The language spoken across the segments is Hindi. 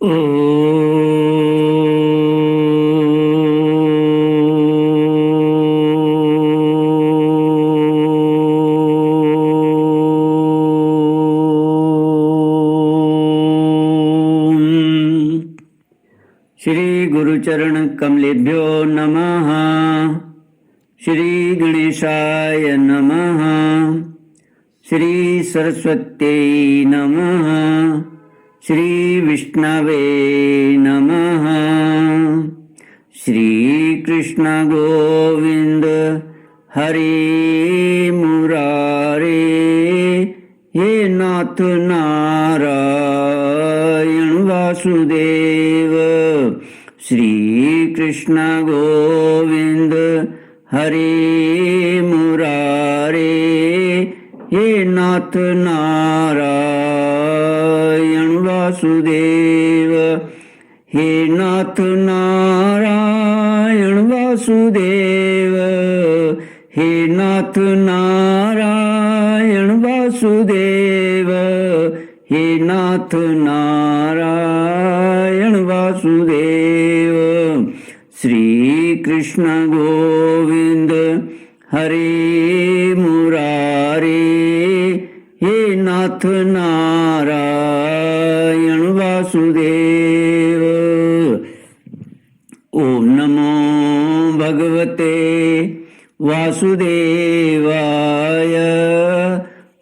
श्री गुरुचरण कमलेभ्यो नमः। श्री गणेशाय नमः। श्री सरस्वत्यै नमः। श्री विष्णवे नमः। श्री कृष्ण गोविंद हरे मुरारे, हे नाथ नारायण वासुदेव। श्री कृष्ण गोविंद हरे मुरारे, हे नाथ नारायण वासुदेव। हे नाथ नारायण वासुदेव। हे नाथ नारायण वासुदेव। हे नाथ नारायण वासुदेव। श्री कृष्ण गोविंद हरे मुरारे, हे नाथ नारायण वासुदेव। ओम नमो भगवते वासुदेवाय।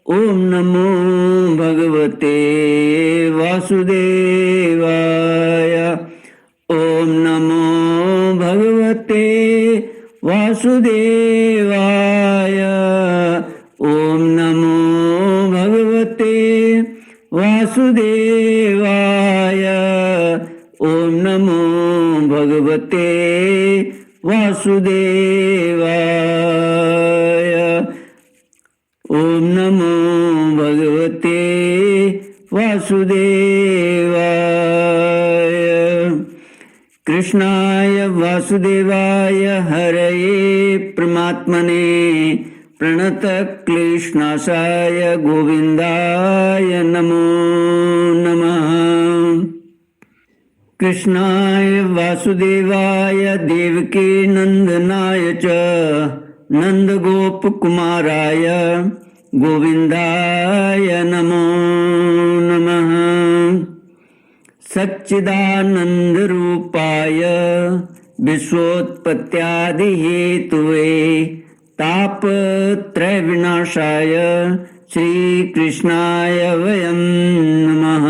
ओम नमो भगवते वासुदेवाय। ओम नमो भगवते वासुदेवाय। ओम नमो भगवते वासुदेवाय। ओम नमो भगवते वासुदेवाय। ओम नमो भगवते वासुदेवाय। कृष्णाय वासुदेवाय हरये परमात्मने प्रणत क्लेशनाशाय गोविंदाय नमो नमः। कृष्णाय वासुदेवाय देवकी नंदनाय च नंदगोपकुमाराय गोविंदाय नमो नमः। सच्चिदानंद रूपाय विश्वोत्पत्त्यादिहेतुवे तापत्रय विनाशाय श्री कृष्णाय वयं नमः।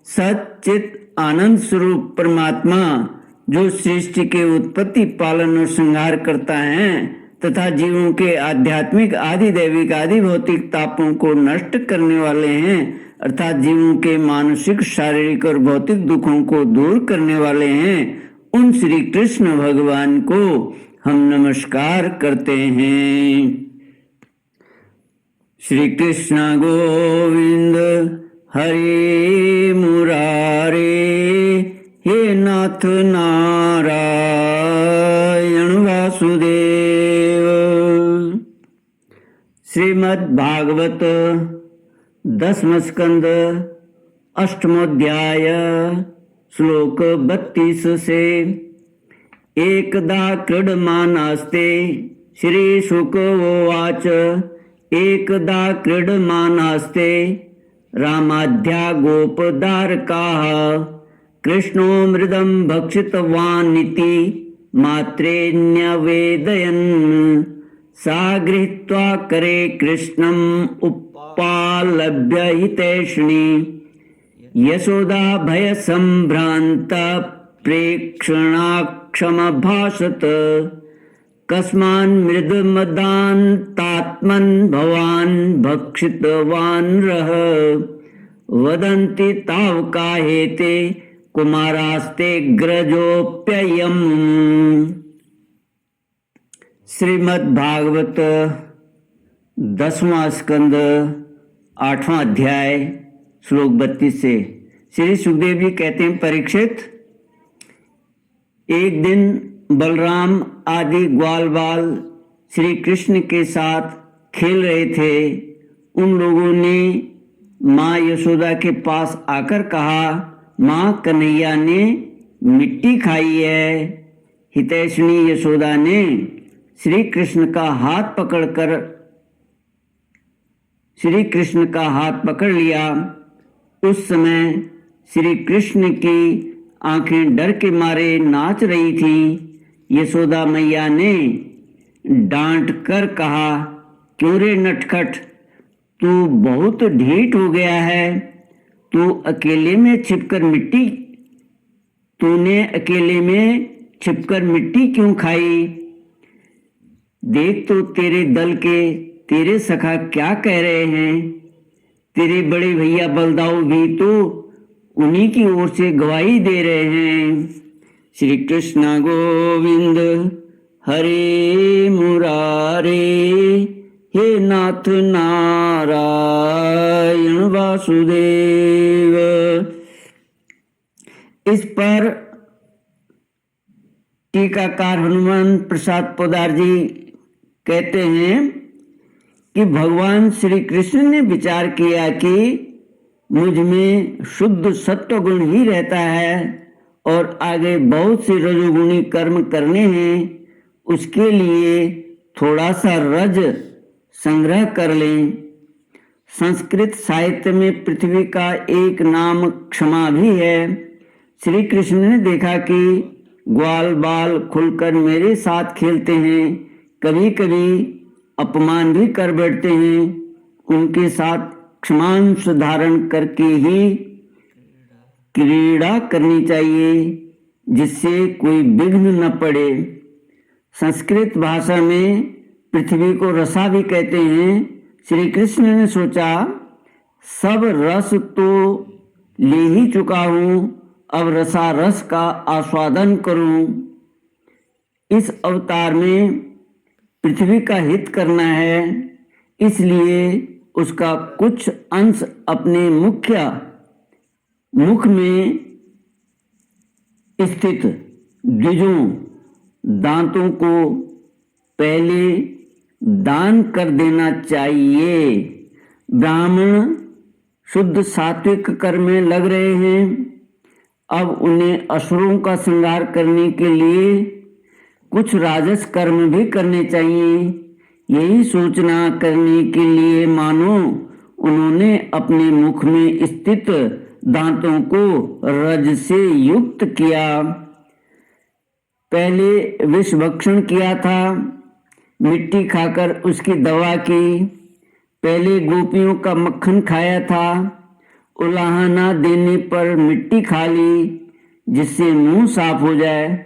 सच्चित आनंद स्वरूप परमात्मा जो सृष्टि के उत्पत्ति पालन और श्रृंगार करता है तथा जीवों के आध्यात्मिक आदि दैविक आदि भौतिक तापों को नष्ट करने वाले हैं, अर्थात जीवों के मानसिक शारीरिक और भौतिक दुखों को दूर करने वाले हैं, उन श्री कृष्ण भगवान को हम नमस्कार करते हैं। श्री कृष्ण गोविंद हरे मुरारे, हे नाथ नारायण वासुदेव। श्रीमद् भागवत 10वां स्कंद 8वां श्लोक 32 से। एकदा क्रीडमानास्ते श्री शुक उवाच। एकदा क्रीडमानास्ते रामाध्या गोपदारकाः कृष्णो मृदं भक्षितवानिति मात्रेऽन्यवेदयन्। सा गृहीत्वा करे कृष्णम् उपालभ्य हितैषिणी। यशोदा भयसम्भ्रान्ता प्रेक्षणाक्षमभाषत। कस्मान् मृदमदान्तात्मन् भवान् भक्षितवान् रः। वदन्ति तावकाहेते कुमारास्ते ग्रजोऽप्ययम्। श्रीमद् भागवत 10वां स्कंद 8वां अध्याय श्लोक 32 से। श्री सुखदेव जी कहते हैं, परीक्षित, एक दिन बलराम आदि ग्वाल बाल श्री कृष्ण के साथ खेल रहे थे। उन लोगों ने माँ यशोदा के पास आकर कहा, माँ कन्हैया ने मिट्टी खाई है। हितैषिणी यशोदा ने श्री कृष्ण का हाथ पकड़ लिया। उस समय श्री कृष्ण की आंखें डर के मारे नाच रही थी। यशोदा मैया ने डांट कर कहा, क्यों रे नटखट, तू बहुत ढीठ हो गया है। तूने अकेले में छिपकर मिट्टी क्यों खाई? देख तो तेरे दल के तेरे सखा क्या कह रहे हैं। तेरे बड़े भैया बलदाऊ भी तो उन्हीं की ओर से गवाही दे रहे हैं। श्री कृष्ण गोविंद हरे मुरारे, हे नाथ नारायण वासुदेव। इस पर टीकाकार हनुमान प्रसाद पोदार जी कहते हैं कि भगवान श्री कृष्ण ने विचार किया कि मुझ में शुद्ध सत्व गुण ही रहता है और आगे बहुत से रजोगुणी कर्म करने हैं। उसके लिए थोड़ा सा रज संग्रह कर लें। संस्कृत साहित्य में पृथ्वी का एक नाम क्षमा भी है। श्री कृष्ण ने देखा कि ग्वाल बाल खुलकर मेरे साथ खेलते हैं, कभी कभी अपमान भी कर बैठते हैं। उनके साथ क्षमांश धारण करके ही क्रीड़ा करनी चाहिए, जिससे कोई विघ्न न पड़े। संस्कृत भाषा में पृथ्वी को रसा भी कहते हैं। श्री कृष्ण ने सोचा, सब रस तो ले ही चुका हूं, अब रसा रस का आस्वादन करूं। इस अवतार में पृथ्वी का हित करना है, इसलिए उसका कुछ अंश अपने मुख में स्थित द्विजों दांतों को पहले दान कर देना चाहिए। ब्राह्मण शुद्ध सात्विक कर्म में लग रहे हैं, अब उन्हें असुरों का संहार करने के लिए कुछ राजस कर्म भी करने चाहिए। यही सूचना करने के लिए मानो उन्होंने अपने मुख में स्थित दांतों को रज से युक्त किया। पहले विष भक्षण किया था, मिट्टी खाकर उसकी दवा की। पहले गोपियों का मक्खन खाया था, उलाहना देने पर मिट्टी खा ली, जिससे मुंह साफ हो जाए।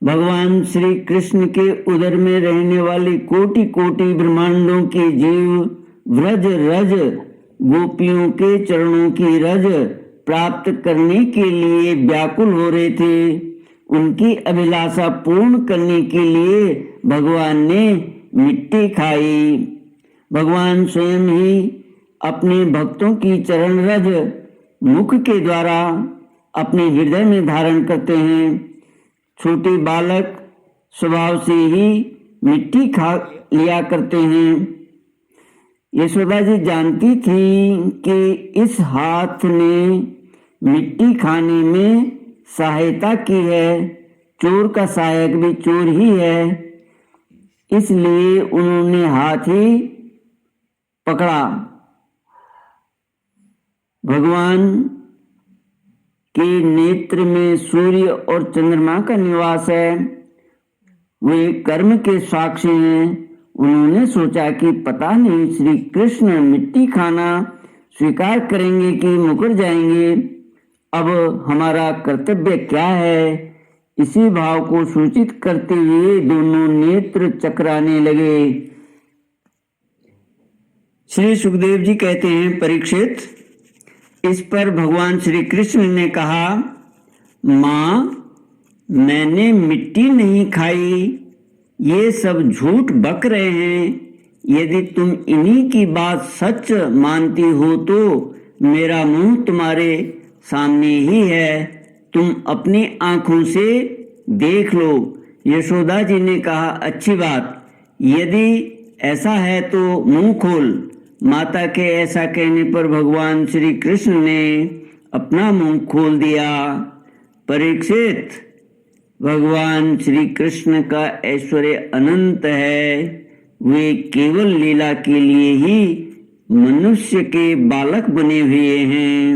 भगवान श्री कृष्ण के उदर में रहने वाले कोटि कोटि ब्रह्मांडों के जीव व्रज रज गोपियों के चरणों की रज प्राप्त करने के लिए व्याकुल हो रहे थे। उनकी अभिलाषा पूर्ण करने के लिए भगवान ने मिट्टी खाई। भगवान स्वयं ही अपने भक्तों की चरण रज मुख के द्वारा अपने हृदय में धारण करते हैं। छोटे बालक स्वभाव से ही मिट्टी खा लिया करते हैं। यशोदा जी जानती थी कि इस हाथ ने मिट्टी खाने में सहायता की है। चोर का सहायक भी चोर ही है, इसलिए उन्होंने हाथ ही पकड़ा। भगवान के नेत्र में सूर्य और चंद्रमा का निवास है, वे कर्म के साक्षी हैं। उन्होंने सोचा कि पता नहीं श्री कृष्ण मिट्टी खाना स्वीकार करेंगे कि मुकर जाएंगे। अब हमारा कर्तव्य क्या है? इसी भाव को सूचित करते हुए दोनों नेत्र चकराने लगे। श्री सुखदेव जी कहते हैं, परीक्षित, इस पर भगवान श्री कृष्ण ने कहा, माँ, मैंने मिट्टी नहीं खाई, ये सब झूठ बक रहे हैं। यदि तुम इन्हीं की बात सच मानती हो तो मेरा मुंह तुम्हारे सामने ही है, तुम अपनी आंखों से देख लो। यशोदा जी ने कहा, अच्छी बात, यदि ऐसा है तो मुंह खोल। माता के ऐसा कहने पर भगवान श्री कृष्ण ने अपना मुंह खोल दिया। परीक्षित, भगवान श्री कृष्ण का ऐश्वर्य अनंत है। वे केवल लीला के लिए ही मनुष्य के बालक बने हुए हैं।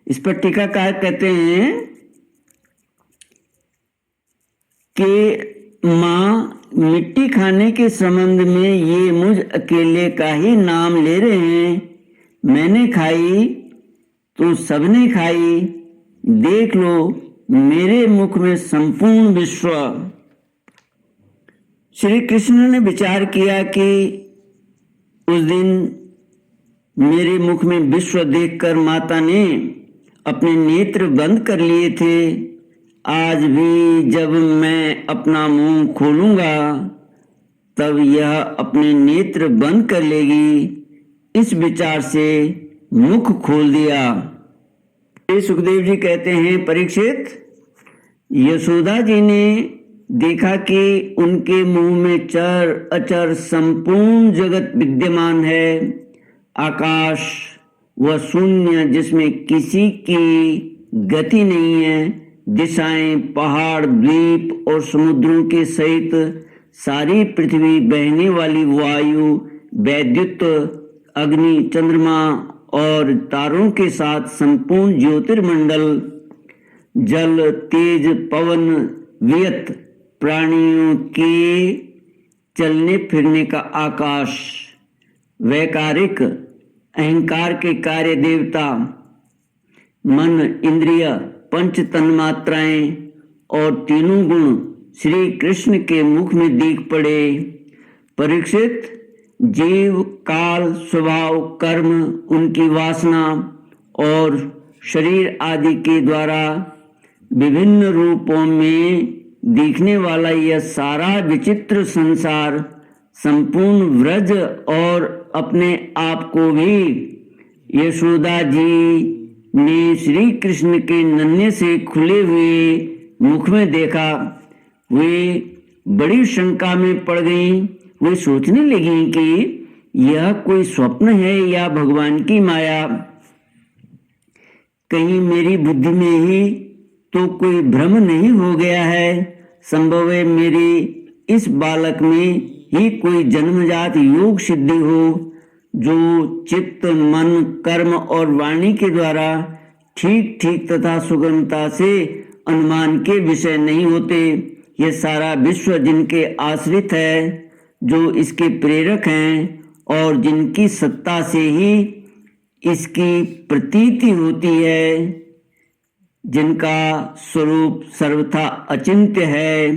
इस पर टीकाकार कहते हैं कि माँ मिट्टी खाने के संबंध में ये मुझ अकेले का ही नाम ले रहे हैं। मैंने खाई तो सबने खाई। देख लो मेरे मुख में संपूर्ण विश्व। श्री कृष्ण ने विचार किया कि उस दिन मेरे मुख में विश्व देखकर माता ने अपने नेत्र बंद कर लिए थे। आज भी जब मैं अपना मुंह खोलूंगा तब यह अपने नेत्र बंद कर लेगी। इस विचार से मुख खोल दिया। सुखदेव जी कहते हैं, परीक्षित, यशोदा जी ने देखा कि उनके मुंह में चर अचर संपूर्ण जगत विद्यमान है। आकाश वह शून्य जिसमें किसी की गति नहीं है, दिशाएं, पहाड़, द्वीप और समुद्रों के सहित सारी पृथ्वी, बहने वाली वायु, वैद्युत, अग्नि, चंद्रमा और तारों के साथ संपूर्ण ज्योतिर्मंडल, जल, तेज, पवन, वियत, प्राणियों के चलने फिरने का आकाश, वैकारिक अहंकार के कार्य देवता, मन, इंद्रिय, पंच तन्मात्राएं और तीनों गुण श्री कृष्ण के मुख में दिख पड़े। परीक्षित, जीव, काल, स्वभाव, कर्म, उनकी वासना और शरीर आदि के द्वारा विभिन्न रूपों में दिखने वाला यह सारा विचित्र संसार, संपूर्ण व्रज और अपने आप को भी यशोदा जी ने श्री कृष्ण के नन्हे से खुले हुए मुख में देखा। वे बड़ी शंका में पड़ गईं। वे सोचने लगी कि यह कोई स्वप्न है या भगवान की माया। कहीं मेरी बुद्धि में ही तो कोई भ्रम नहीं हो गया है। संभव है मेरे इस बालक में ही कोई जन्मजात योग सिद्धि हो, जो चित्त, मन, कर्म और वाणी के द्वारा ठीक ठीक तथा सुगमता से अनुमान के विषय नहीं होते। यह सारा विश्व जिनके आश्रित है, जो इसके प्रेरक हैं और जिनकी सत्ता से ही इसकी प्रतीति होती है, जिनका स्वरूप सर्वथा अचिंत्य है,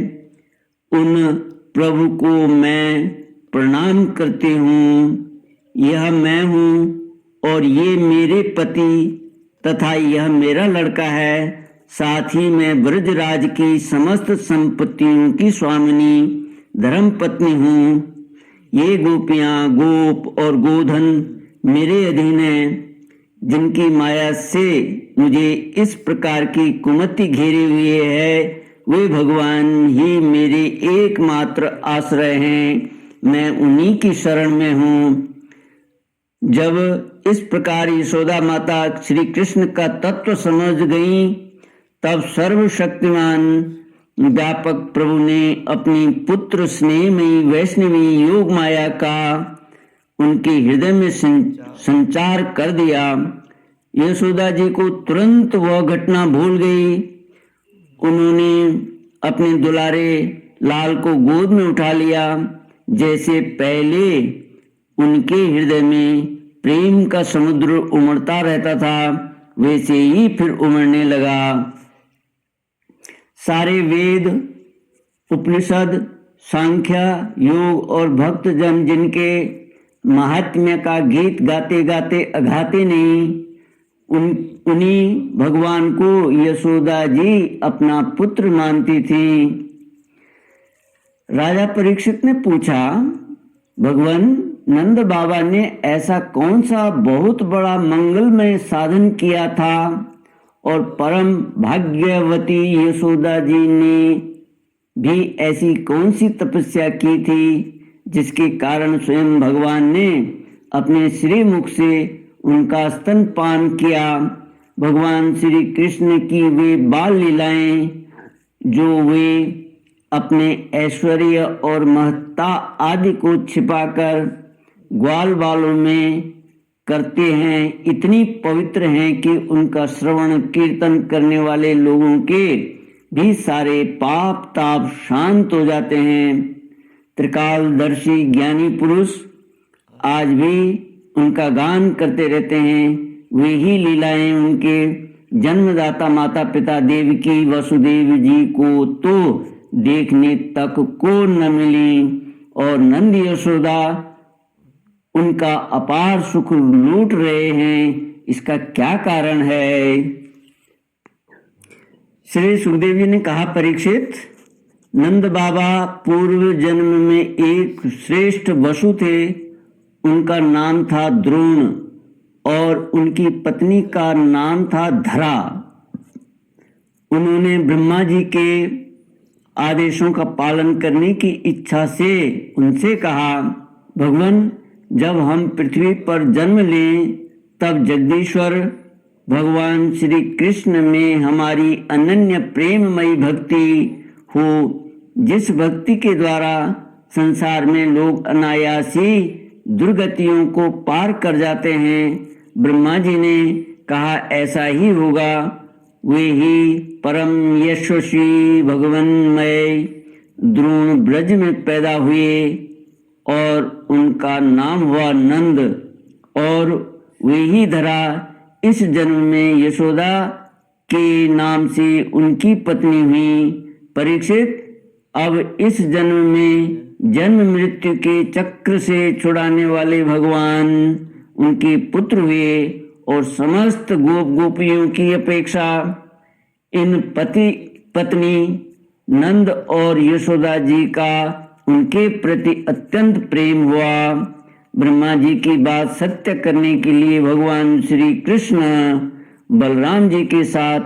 उन प्रभु को मैं प्रणाम करती हूँ। यह मैं हूँ और ये मेरे पति तथा यह मेरा लड़का है। साथ ही मैं ब्रजराज की समस्त संपत्तियों की स्वामिनी धर्म पत्नी हूँ। ये गोपियाँ, गोप और गोधन मेरे अधीन हैं। जिनकी माया से मुझे इस प्रकार की कुमति घेरे हुए है, वे भगवान ही मेरे एकमात्र आश्रय हैं। मैं उन्हीं की शरण में हूँ। जब इस प्रकार यशोदा माता श्री कृष्ण का तत्व समझ गई, तब सर्वशक्तिमान व्यापक प्रभु ने अपनी पुत्र स्नेहमयी वैष्णवी योग माया का उनके हृदय में संचार कर दिया। यशोदा जी को तुरंत वह घटना भूल गई। उन्होंने अपने दुलारे लाल को गोद में उठा लिया। जैसे पहले उनके हृदय में प्रेम का समुद्र उमड़ता रहता था, वैसे ही फिर उमड़ने लगा। सारे वेद, उपनिषद, सांख्य, योग और भक्त जन जिनके महात्म्य का गीत गाते गाते अघाते नहीं, उन्हीं भगवान को यशोदा जी अपना पुत्र मानती थी। राजा परीक्षित ने पूछा, भगवान नंद बाबा ने ऐसा कौन सा बहुत बड़ा मंगलमय साधन किया था और परम भाग्यवती यशोदा जी ने भी ऐसी कौन सी तपस्या की थी जिसके कारण स्वयं भगवान ने अपने श्रीमुख से उनका स्तनपान किया। भगवान श्री कृष्ण की वे बाल लीलाएं जो वे अपने ऐश्वर्य और महत्ता आदि को छिपाकर ग्वाल बालों में करते हैं, इतनी पवित्र हैं कि उनका श्रवण कीर्तन करने वाले लोगों के भी सारे पाप ताप शांत हो जाते हैं। त्रिकालदर्शी ज्ञानी पुरुष आज भी उनका गान करते रहते हैं। वे ही लीलाएं उनके जन्मदाता माता पिता देवकी वसुदेव जी को तो देखने तक को न मिली और नंद यशोदा उनका अपार सुख लूट रहे हैं। इसका क्या कारण है? श्री सुखदेव जी ने कहा, परीक्षित, नंद बाबा पूर्व जन्म में एक श्रेष्ठ वसु थे। उनका नाम था द्रोण और उनकी पत्नी का नाम था धरा। उन्होंने ब्रह्मा जी के आदेशों का पालन करने की इच्छा से उनसे कहा, भगवान, जब हम पृथ्वी पर जन्म लें तब जगदीश्वर भगवान श्री कृष्ण में हमारी अनन्य प्रेममयी भक्ति हो, जिस भक्ति के द्वारा संसार में लोग अनायासी दुर्गतियों को पार कर जाते हैं। ब्रह्मा जी ने कहा, ऐसा ही होगा। वे ही परम यशस्वी भगवानमय द्रोण ब्रज में पैदा हुए और उनका नाम हुआ नंद, और वे ही धरा इस जन्म में यशोदा के नाम से उनकी पत्नी हुई। परीक्षित, अब इस जन्म में जन्म मृत्यु के चक्र से छुड़ाने वाले भगवान उनके पुत्र हुए और समस्त गोप गोपियों की अपेक्षा इन पति पत्नी नंद और यशोदा जी का उनके प्रति अत्यंत प्रेम हुआ। ब्रह्मा जी की बात सत्य करने के लिए भगवान श्री कृष्ण बलराम जी के साथ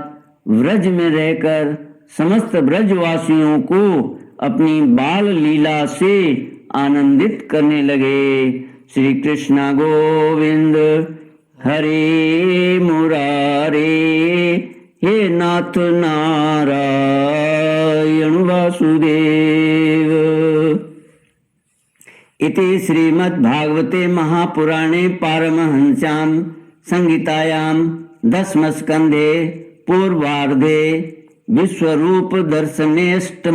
व्रज में रहकर समस्त ब्रजवासियों को अपनी बाल लीला से आनंदित करने लगे। श्री कृष्ण गोविंद हरे मुरारे, हे नाथ नारायण वासुदेव। इति श्रीमद्भागवते महापुराणे पारमहंस्यां संहितायां दशमस्कन्धे पूर्वार्धे विश्वरूप दर्शनेष्टमोऽध्यायः।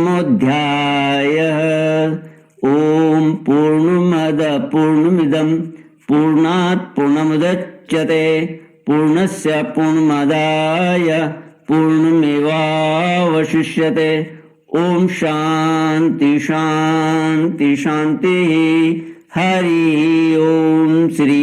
ओम पूर्णमद पूर्णमिदं पूर्णात् पूर्णमुदच्यते पूर्णस्य पूर्णमादाय पूर्णमेवावशिष्यते। ओम शांति शांति शांति। हरि ओम। श्री